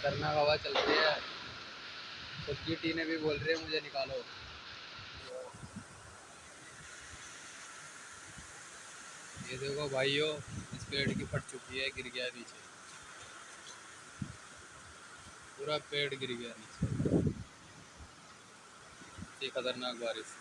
खतरनाक हवा चल रही है। खुद की टीने भी बोल रही है मुझे निकालो। ये देखो भाइयों, इस पेड़ की फट चुकी है, गिर गया नीचे, पूरा पेड़ गिर गया नीचे। ये खतरनाक बारिश।